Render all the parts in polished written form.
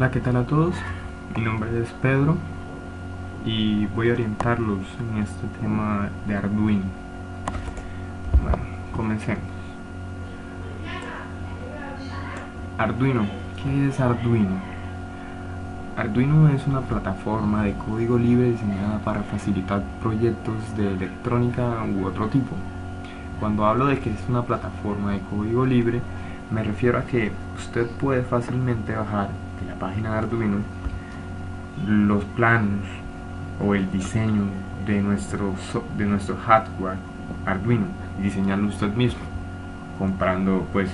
Hola, ¿qué tal a todos? Mi nombre es Pedro y voy a orientarlos en este tema de Arduino. Bueno, comencemos. Arduino, ¿qué es Arduino? Arduino es una plataforma de código libre diseñada para facilitar proyectos de electrónica u otro tipo. Cuando hablo de que es una plataforma de código libre, me refiero a que usted puede fácilmente bajar de la página de Arduino los planos o el diseño de nuestro hardware Arduino y diseñarlo usted mismo comprando pues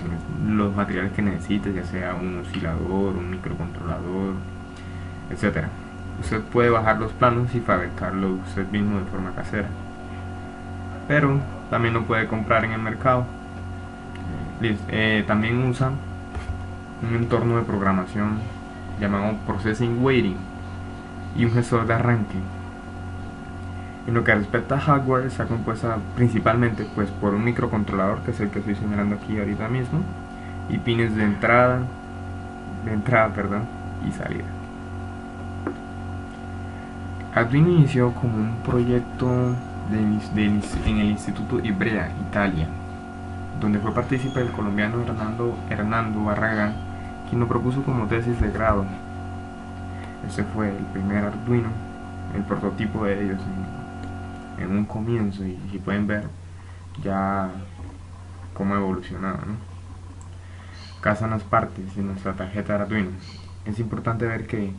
los materiales que necesite, ya sea un oscilador, un microcontrolador, etcétera. Usted puede bajar los planos y fabricarlo usted mismo de forma casera, pero también lo puede comprar en el mercado. También usa un entorno de programación llamado Processing Waiting y un gestor de arranque. En lo que respecta a hardware, está compuesta principalmente pues por un microcontrolador, que es el que estoy señalando aquí ahorita mismo, y pines de entrada y salida. Arduino inició como un proyecto en el Instituto Ivrea, Italia, donde fue partícipe el colombiano Hernando Barragán, quien lo propuso como tesis de grado. Este fue el primer Arduino, el prototipo de ellos en un comienzo, y si pueden ver ya cómo ha evolucionado, ¿no? Acá están las partes de nuestra tarjeta de Arduino. Es importante ver que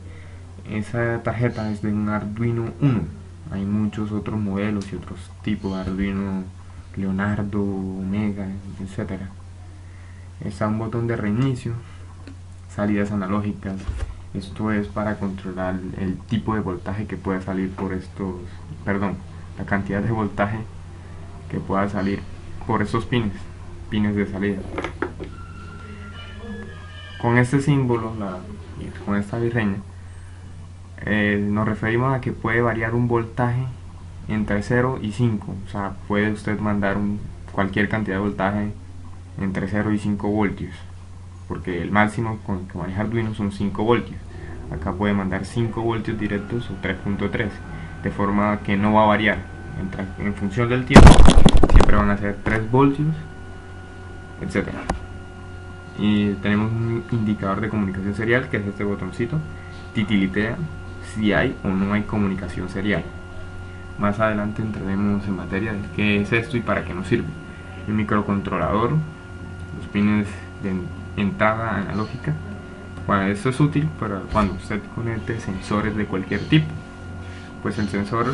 esa tarjeta es de un Arduino 1. Hay muchos otros modelos y otros tipos de Arduino, Leonardo, Omega, etc. Está un botón de reinicio, salidas analógicas. Esto es para controlar el tipo de voltaje que puede salir por la cantidad de voltaje que pueda salir por estos pines de salida. Con este símbolo, con esta virreña, nos referimos a que puede variar un voltaje entre 0 y 5. O sea, puede usted mandar cualquier cantidad de voltaje entre 0 y 5 voltios, porque el máximo con que maneja Arduino son 5 voltios. Acá puede mandar 5 voltios directos o 3.3, de forma que no va a variar en función del tiempo. Siempre van a ser 3 voltios, etc. Y tenemos un indicador de comunicación serial, que es este botoncito. Titilitea si hay o no hay comunicación serial. Más adelante entraremos en materia de qué es esto y para qué nos sirve. El microcontrolador, los pines de entrada analógica. Bueno, esto es útil para cuando usted conecte sensores de cualquier tipo, pues el sensor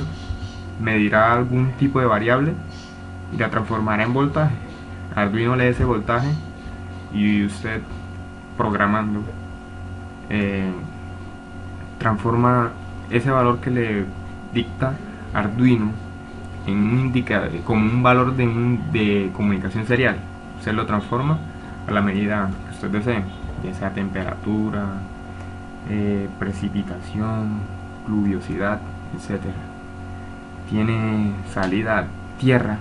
medirá algún tipo de variable y la transformará en voltaje. Arduino lee ese voltaje y usted, programando, transforma ese valor que le dicta Arduino en un indicador, como un valor de comunicación serial. Usted lo transforma a la medida que usted desee, ya sea temperatura, precipitación, pluviosidad, etc. Tiene salida tierra,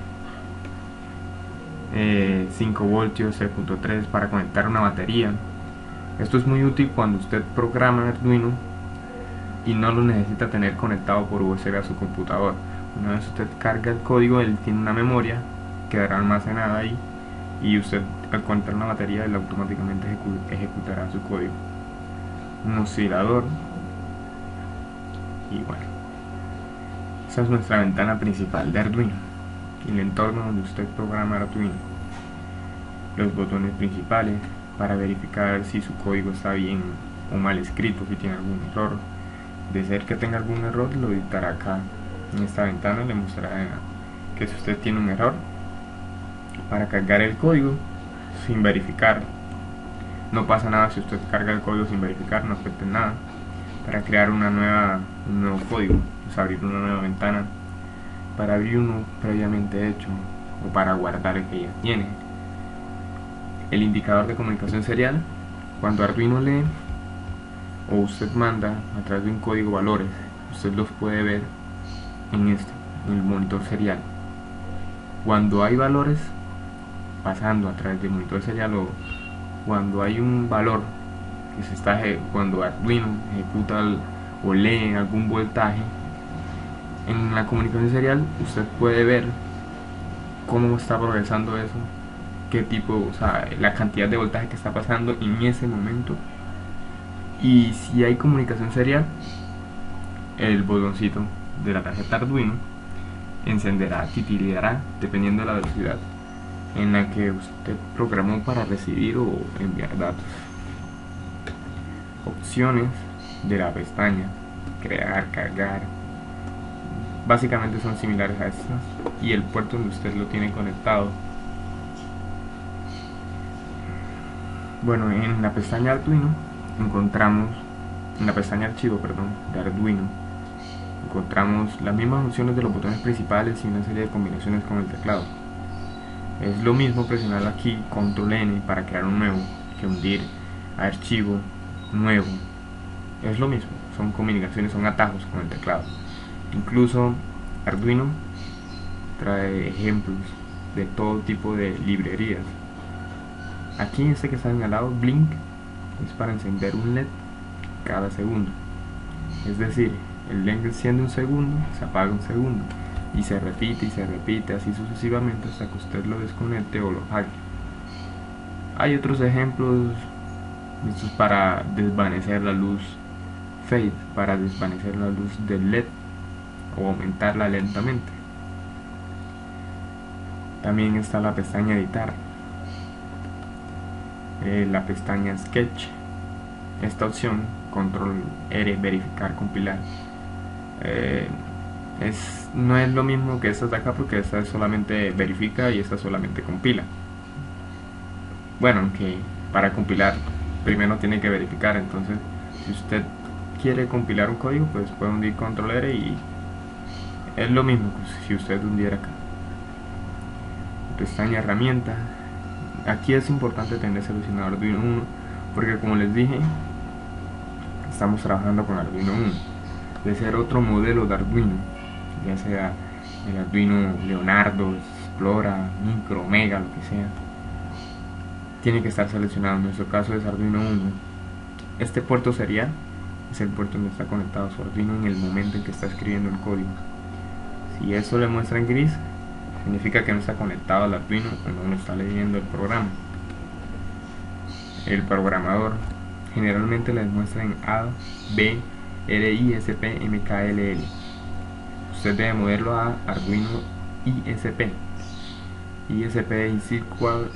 5 voltios, 0.3 para conectar una batería. Esto es muy útil cuando usted programa Arduino y no lo necesita tener conectado por USB a su computador. Una vez usted carga el código, él tiene una memoria, quedará almacenada ahí, y usted al conectar una batería, él automáticamente ejecutará su código. Un oscilador, y bueno, esa es nuestra ventana principal de Arduino, el entorno donde usted programa Arduino. Los botones principales para verificar si su código está bien o mal escrito, si tiene algún error. De ser que tenga algún error, lo dictará acá en esta ventana, le mostrará que si usted tiene un error, para cargar el código sin verificar, no pasa nada si usted carga el código sin verificar, no afecta en nada. Para crear un nuevo código, es abrir una nueva ventana, para abrir uno previamente hecho o para guardar el que ya tiene. El indicador de comunicación serial, cuando Arduino lee o usted manda a través de un código valores, usted los puede ver en el monitor serial. Cuando hay valores pasando a través del monitor serial, o cuando hay un valor que se está cuando Arduino ejecuta o lee algún voltaje. En la comunicación serial usted puede ver cómo está progresando eso, qué tipo, o sea, la cantidad de voltaje que está pasando en ese momento. Y si hay comunicación serial, el botoncito de la tarjeta Arduino encenderá, titilará, dependiendo de la velocidad en la que usted programó para recibir o enviar datos. Opciones de la pestaña crear, cargar, básicamente son similares a estas, y el puerto donde usted lo tiene conectado. Bueno, en la pestaña Arduino encontramos, en la pestaña archivo, perdón, de Arduino, encontramos las mismas funciones de los botones principales y una serie de combinaciones con el teclado. Es lo mismo presionar aquí Control N para crear un nuevo que hundir archivo nuevo. Es lo mismo, son combinaciones, son atajos con el teclado. Incluso Arduino trae ejemplos de todo tipo de librerías. Aquí este que está señalado, Blink, es para encender un LED cada segundo. Es decir, el LED enciende un segundo, se apaga un segundo, y se repite así sucesivamente hasta que usted lo desconecte o lo apague. Hay otros ejemplos, estos para desvanecer la luz fade, para desvanecer la luz del LED o aumentarla lentamente. También está la pestaña editar, la pestaña sketch. Esta opción, control R, verificar, compilar, no es lo mismo que esta de acá, porque esta solamente verifica y esta solamente compila. Bueno, aunque para compilar primero tiene que verificar. Entonces, si usted quiere compilar un código, pues puede hundir control R y es lo mismo que si usted hundiera acá. Pestaña herramientas. Aquí es importante tener seleccionado Arduino 1, porque como les dije, estamos trabajando con Arduino 1. De ser otro modelo de Arduino, ya sea el Arduino Leonardo, Explora, Micro, Mega, lo que sea, tiene que estar seleccionado. En nuestro caso es Arduino 1. Este puerto serial es el puerto donde está conectado su Arduino en el momento en que está escribiendo el código. Si eso le muestra en gris, significa que no está conectado al Arduino o no lo está leyendo el programa. El programador generalmente les muestra en A, B, RISP, MKLL. Usted debe moverlo a Arduino ISP. ISP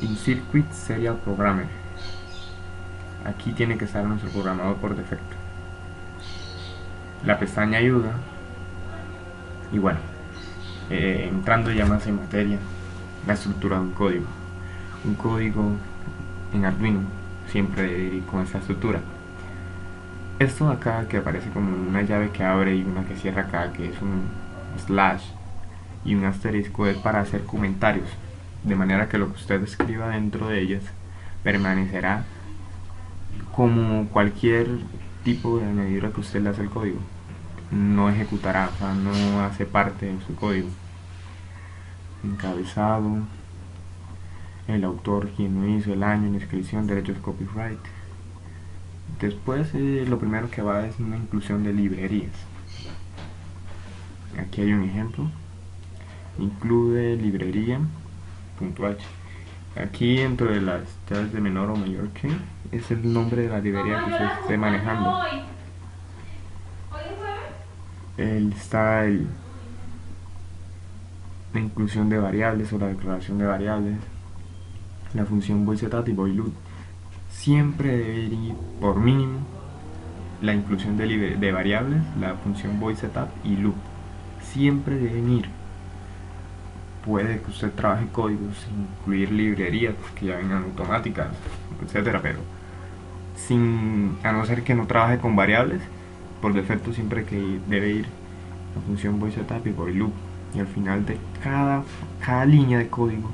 in Circuit Serial Programmer. Aquí tiene que estar nuestro programador por defecto. La pestaña ayuda. Y bueno, entrando ya más en materia, la estructura de un código. Un código en Arduino siempre debe ir con esta estructura. Esto de acá que aparece como una llave que abre y una que cierra acá, que es un slash y un asterisco, es para hacer comentarios, de manera que lo que usted escriba dentro de ellas permanecerá como cualquier tipo de añadidura que usted le hace al código. No ejecutará, o sea, no hace parte de su código. Encabezado, el autor, quien lo hizo, el año, la inscripción, derechos copyright. Después lo primero que va es una inclusión de librerías. Aquí hay un ejemplo. Incluye librería.h. Aquí dentro de las llaves de menor o mayor que es el nombre de la librería que usted esté manejando. Está la inclusión de variables o la declaración de variables, la función voicetat y voiloop. Siempre debe ir por mínimo la inclusión de variables, la función voicetat y loop. Siempre deben ir. Puede que usted trabaje códigos sin incluir librerías que ya vengan automáticas, etcétera, pero a no ser que no trabaje con variables, por defecto siempre que debe ir la función voicetat y voiloop. Y al final de cada línea de código,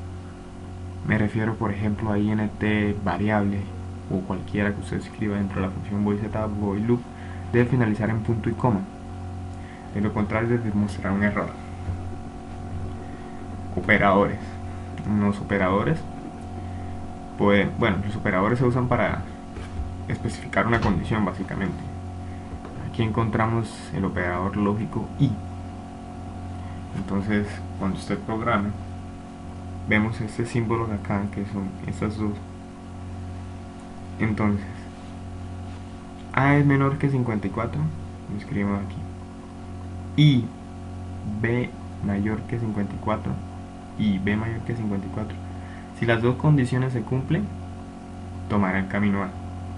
me refiero por ejemplo a int variable o cualquiera que usted escriba dentro de la función voicetat o voiloop, debe finalizar en punto y coma. De lo contrario, debe mostrar un error. Operadores. Los operadores, pues bueno, los operadores se usan para especificar una condición básicamente. Aquí encontramos el operador lógico y. Entonces, cuando usted programe, vemos este símbolo de acá, que son estas dos. Entonces, A es menor que 54, lo escribimos aquí, y B mayor que 54 y B mayor que 54. Si las dos condiciones se cumplen, tomará el camino A.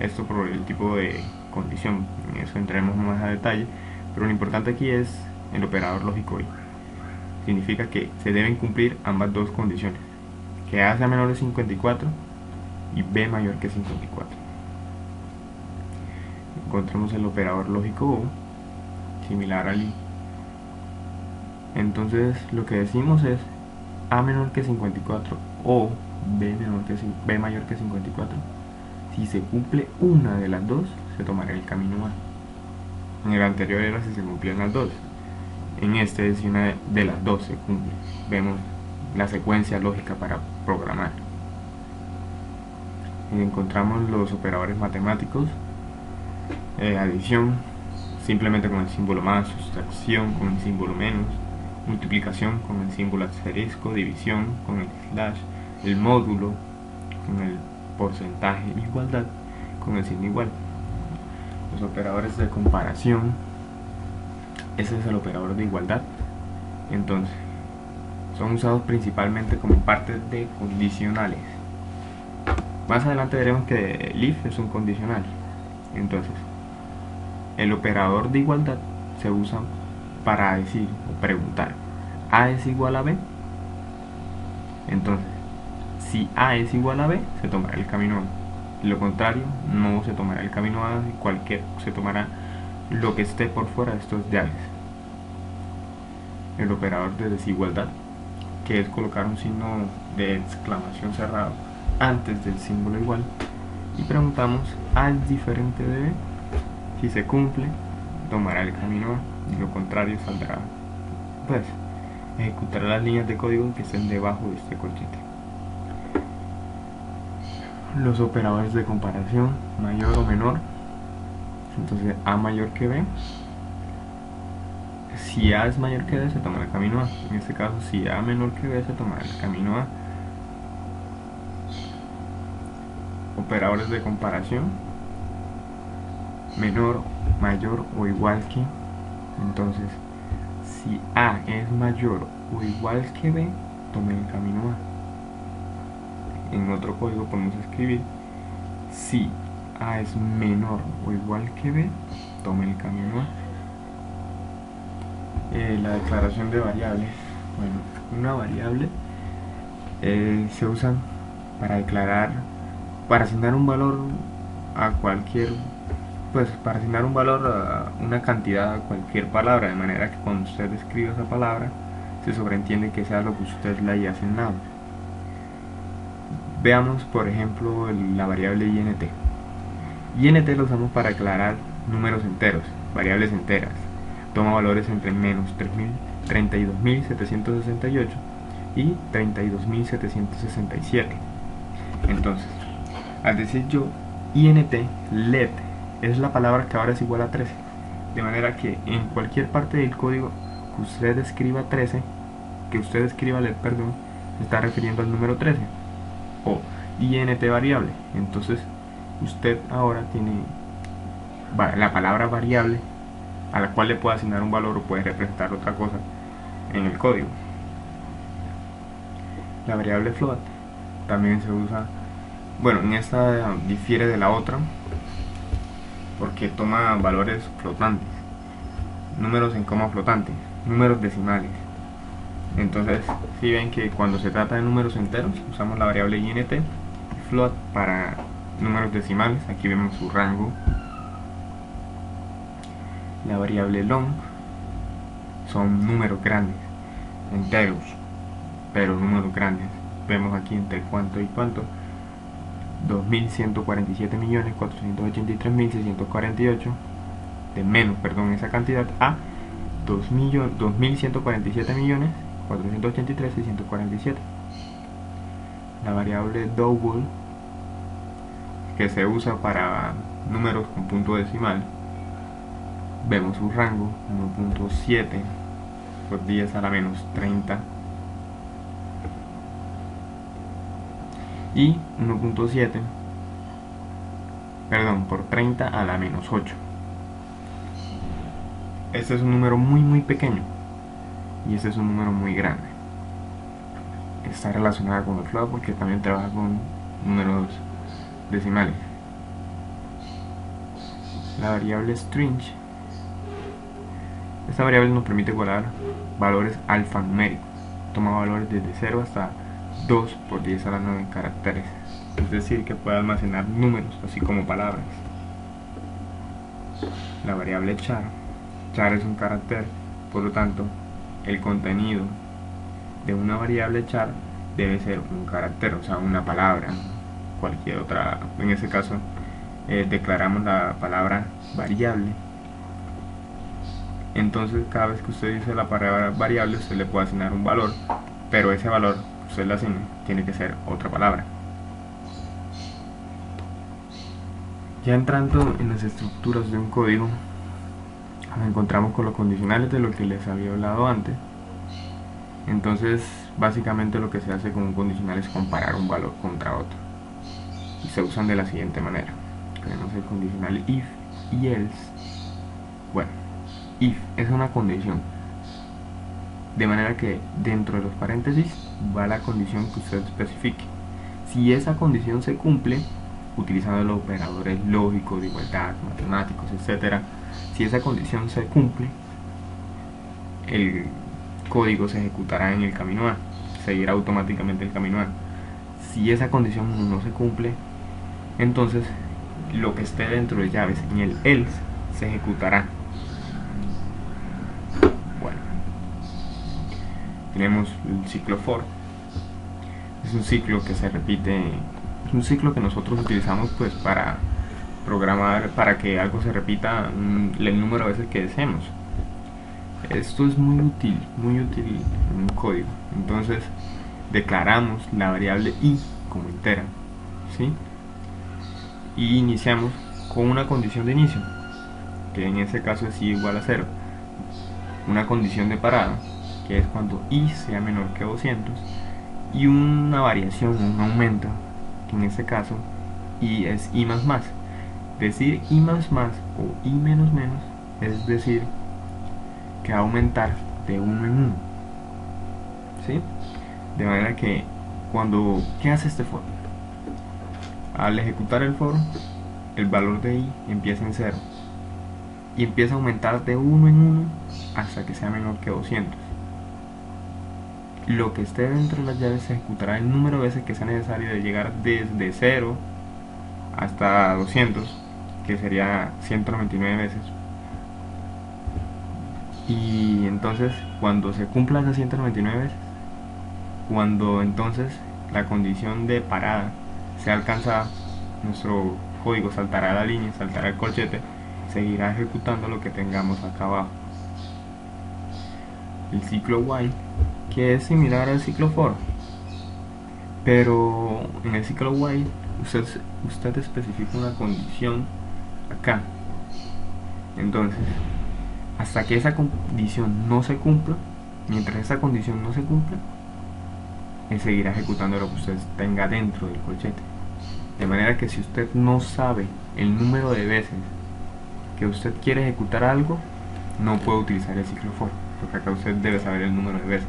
Esto por el tipo de condición, en eso entraremos más a detalle, pero lo importante aquí es el operador lógico y. Significa que se deben cumplir ambas dos condiciones, que A sea menor de 54 y B mayor que 54. Encontramos el operador lógico O, similar al I. Entonces lo que decimos es A menor que 54 o B mayor que 54. Si se cumple una de las dos, se tomará el camino A. En el anterior era si se cumplían las dos. En este es si una de las dos se cumple. Vemos la secuencia lógica para programar. Encontramos los operadores matemáticos, adición simplemente con el símbolo más, sustracción con el símbolo menos, multiplicación con el símbolo asterisco, división con el slash, el módulo con el porcentaje, igualdad con el signo igual. Los operadores de comparación, ese es el operador de igualdad. Entonces son usados principalmente como parte de condicionales. Más adelante veremos que el if es un condicional. Entonces el operador de igualdad se usa para decir o preguntar A es igual a B. Entonces si A es igual a B, se tomará el camino A. Lo contrario, no se tomará el camino A, se tomará lo que esté por fuera de estos llaves. El operador de desigualdad, que es colocar un signo de exclamación cerrado antes del símbolo igual, y preguntamos A es diferente de B. Si se cumple, tomará el camino A, y lo contrario saldrá, pues ejecutará las líneas de código que estén debajo de este corchete. Los operadores de comparación, mayor o menor. Entonces A mayor que B. Si A es mayor que B, se tomará el camino A. En este caso, si A menor que B, se tomará el camino A. Operadores de comparación, menor, mayor o igual que. Entonces, si A es mayor o igual que B, tome el camino A. En otro código podemos escribir: si A es menor o igual que B, tome el camino A. La declaración de variables. Bueno, una variable se usa para declarar, para asignar un valor a cualquier, pues para asignar un valor a una cantidad a cualquier palabra, de manera que cuando usted escribe esa palabra se sobreentiende que sea lo que usted le haya asignado. Veamos por ejemplo la variable int. Int lo usamos para declarar números enteros, variables enteras. Toma valores entre menos 32.768 y 32.767. Entonces, al decir yo int let es la palabra que ahora es igual a 13, de manera que en cualquier parte del código que usted escriba let, perdón, se está refiriendo al número 13 o int variable. Entonces usted ahora tiene la palabra variable a la cual le puede asignar un valor o puede representar otra cosa en el código. La variable float también se usa, bueno, en esta difiere de la otra porque toma valores flotantes, números en coma flotante, números decimales. Entonces, si ven que cuando se trata de números enteros usamos la variable int, float para números decimales, aquí vemos su rango. La variable long son números grandes, enteros, pero números grandes. Vemos aquí entre cuánto y cuánto: 2.147.483.648, de menos, perdón, esa cantidad a 2.147.483.647. La variable double, que se usa para números con punto decimal, vemos su rango 1.7 por 10 a la menos 30 y 1.7, perdón, por 30 a la menos 8. Este es un número muy pequeño y este es un número muy grande. Está relacionada con el float porque también trabaja con números decimales. La variable string, esta variable nos permite guardar valores alfanuméricos. Toma valores desde 0 hasta 2 por 10 a la 9 caracteres, es decir, que puede almacenar números así como palabras. La variable char es un carácter, por lo tanto el contenido de una variable char debe ser un carácter, o sea, una palabra, cualquier otra. En ese caso declaramos la palabra variable. Entonces cada vez que usted dice la palabra variable, usted le puede asignar un valor, pero ese valor que usted le asigne tiene que ser otra palabra. Ya entrando en las estructuras de un código, nos encontramos con los condicionales de lo que les había hablado antes. Entonces básicamente lo que se hace con un condicional es comparar un valor contra otro, y se usan de la siguiente manera. Tenemos el condicional if y else. Bueno, if es una condición, de manera que dentro de los paréntesis va la condición que usted especifique. Si esa condición se cumple, utilizando los operadores lógicos, de igualdad, matemáticos, etc., si esa condición se cumple, el código se ejecutará en el camino A, seguirá automáticamente el camino A. Si esa condición no se cumple, entonces lo que esté dentro de llaves en el else se ejecutará. Bueno, tenemos el ciclo for. Es un ciclo que se repite, es un ciclo que nosotros utilizamos pues para programar, para que algo se repita el número de veces que deseemos. Esto es muy útil en un código. Entonces declaramos la variable i como entera, ¿sí? Y iniciamos con una condición de inicio, que en este caso es i igual a 0, una condición de parada, que es cuando i sea menor que 200, y una variación, un aumento, que en este caso i es i más más. Decir i más más o i menos menos es decir que va a aumentar de uno en uno, ¿sí? De manera que cuando, ¿qué hace este for? Al ejecutar el for, el valor de i empieza en 0 y empieza a aumentar de uno en uno hasta que sea menor que 200. Lo que esté dentro de las llaves se ejecutará el número de veces que sea necesario de llegar desde 0 hasta 200, que sería 199 veces. Y entonces cuando se cumpla esas 199 veces, cuando entonces la condición de parada sea alcanzada, nuestro código saltará la línea, saltará el corchete, seguirá ejecutando lo que tengamos acá abajo. El ciclo while, que es similar al ciclo for, pero en el ciclo while usted especifica una condición acá. Entonces hasta que esa condición no se cumpla, mientras esa condición no se cumpla, él seguirá ejecutando lo que usted tenga dentro del corchete. De manera que si usted no sabe el número de veces que usted quiere ejecutar algo, no puede utilizar el ciclo for, porque acá usted debe saber el número de veces.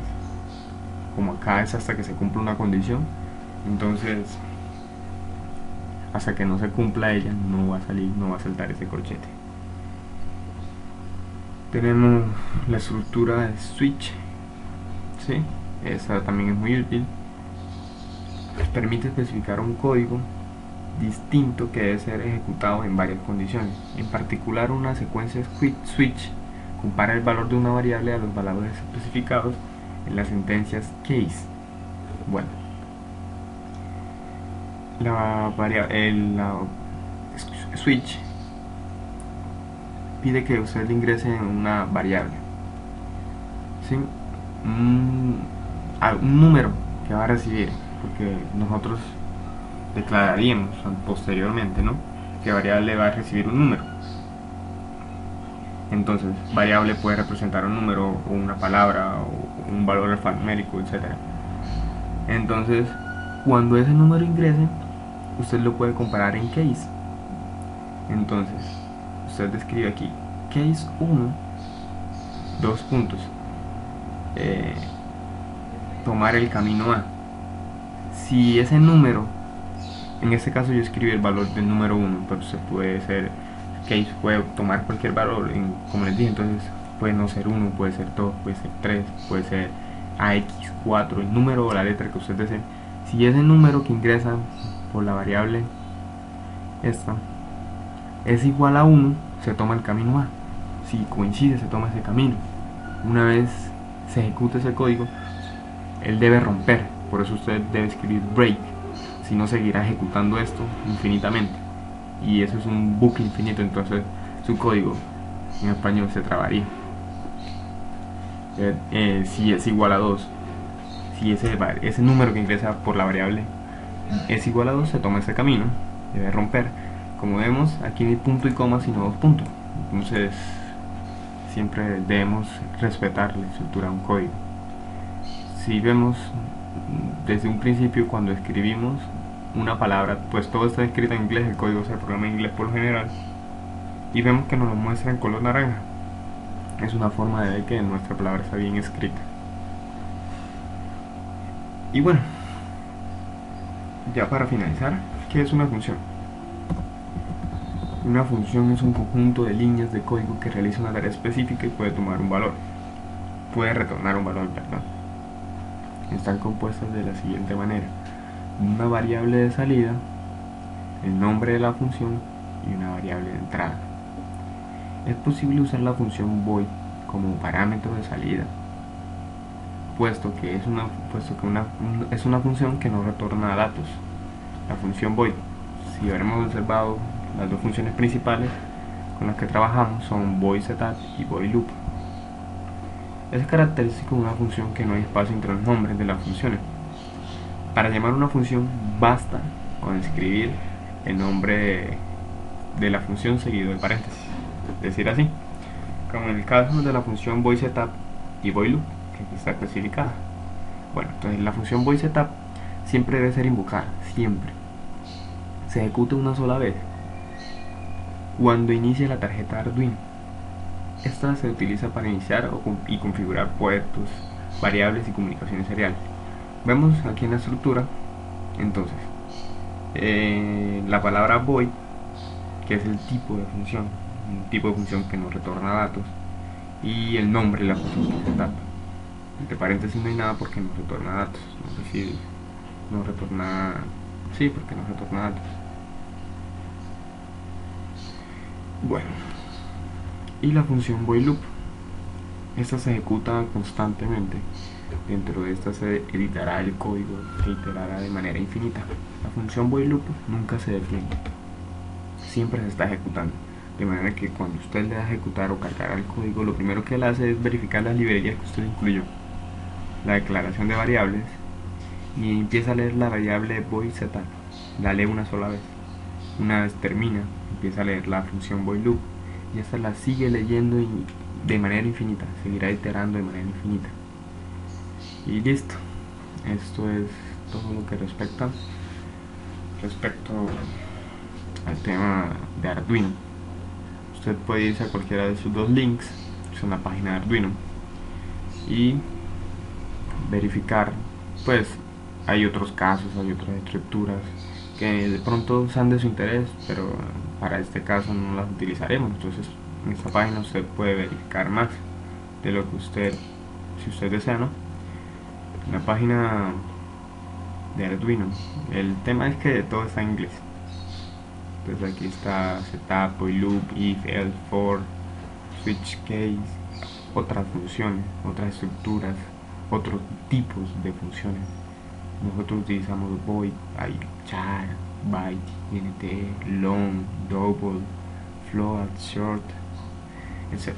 Como acá es hasta que se cumpla una condición, entonces hasta que no se cumpla ella no va a salir, no va a saltar ese corchete. Tenemos la estructura de switch, ¿sí? Esa también es muy útil. Permite especificar un código distinto que debe ser ejecutado en varias condiciones. En particular, una secuencia switch compara el valor de una variable a los valores especificados en las sentencias case. Bueno, la switch pide que usted le ingrese una variable, ¿sí? Un número que va a recibir, porque nosotros declararíamos posteriormente, ¿no?, que variable va a recibir un número. Entonces, variable puede representar un número o una palabra o un valor alfanumérico, etc. Entonces, cuando ese número ingrese, usted lo puede comparar en case. Entonces, usted escribe aquí case 1, dos puntos, tomar el camino A. Si ese número, en este caso yo escribí el valor del número 1, entonces puede ser case, puede tomar cualquier valor, como les dije, entonces puede no ser 1, puede ser 2, puede ser 3, puede ser AX4, el número o la letra que usted desee. Si ese número que ingresa por la variable esta es igual a 1, se toma el camino A. Si coincide, se toma ese camino. Una vez se ejecute ese código, él debe romper, por eso usted debe escribir break, si no seguirá ejecutando esto infinitamente, y eso es un bucle infinito, entonces su código en español se trabaría. Si es igual a 2, si ese número que ingresa por la variable es igual a 2, se toma ese camino, debe romper. Como vemos, aquí no hay punto y coma sino dos puntos, entonces siempre debemos respetar la estructura de un código. Si vemos desde un principio, cuando escribimos una palabra, pues todo está escrito en inglés, el código se programa en inglés por lo general, y vemos que nos lo muestra en color naranja. Es una forma de ver que nuestra palabra está bien escrita. Y bueno, ya para finalizar, ¿qué es una función? Una función es un conjunto de líneas de código que realiza una tarea específica y puede tomar un valor. Puede retornar un valor, perdón. Están compuestas de la siguiente manera: una variable de salida, el nombre de la función y una variable de entrada. Es posible usar la función void como parámetro de salida, puesto que es una función que no retorna datos. La función void, si habremos observado, las dos funciones principales con las que trabajamos son void setup y void loop. Es característico de una función que no hay espacio entre los nombres de las funciones. Para llamar una función basta con escribir el nombre de la función seguido de paréntesis, es decir, así, como en el caso de la función void setup y void loop, que aquí está especificada. Bueno, entonces la función void setup siempre debe ser invocada, siempre. Se ejecuta una sola vez cuando inicia la tarjeta Arduino. Esta se utiliza para iniciar y configurar puertos, variables y comunicaciones seriales. Vemos aquí en la estructura, entonces, la palabra void, que es el tipo de función, un tipo de función que nos retorna datos, y el nombre de la función que se tapa. Entre paréntesis no hay nada porque nos retorna datos, no sé si nos retorna, sí, porque nos retorna datos. Bueno, y la función void loop, esta se ejecuta constantemente. Dentro de esta se editará el código, se iterará de manera infinita. La función void loop nunca se detiene, siempre se está ejecutando, de manera que cuando usted le da a ejecutar o cargar el código, lo primero que él hace es verificar las librerías que usted incluyó, la declaración de variables, y empieza a leer la variable void setup, la lee una sola vez. Una vez termina, empieza a leer la función void loop y esta la sigue leyendo de manera infinita, seguirá iterando de manera infinita. Y listo, esto es todo lo que respecto al tema de Arduino. Usted puede irse a cualquiera de sus dos links, que son la página de Arduino, y verificar. Pues hay otros casos, hay otras estructuras que de pronto sean de su interés, pero para este caso no las utilizaremos. Entonces en esta página usted puede verificar más de lo que usted, si usted desea, ¿no? En la página de Arduino, el tema es que todo está en inglés. Entonces aquí está setup, void loop, if, else, for, switch case, otras funciones, otras estructuras, otros tipos de funciones. Nosotros utilizamos void, hay char, byte, int, long, double, float, short, etc.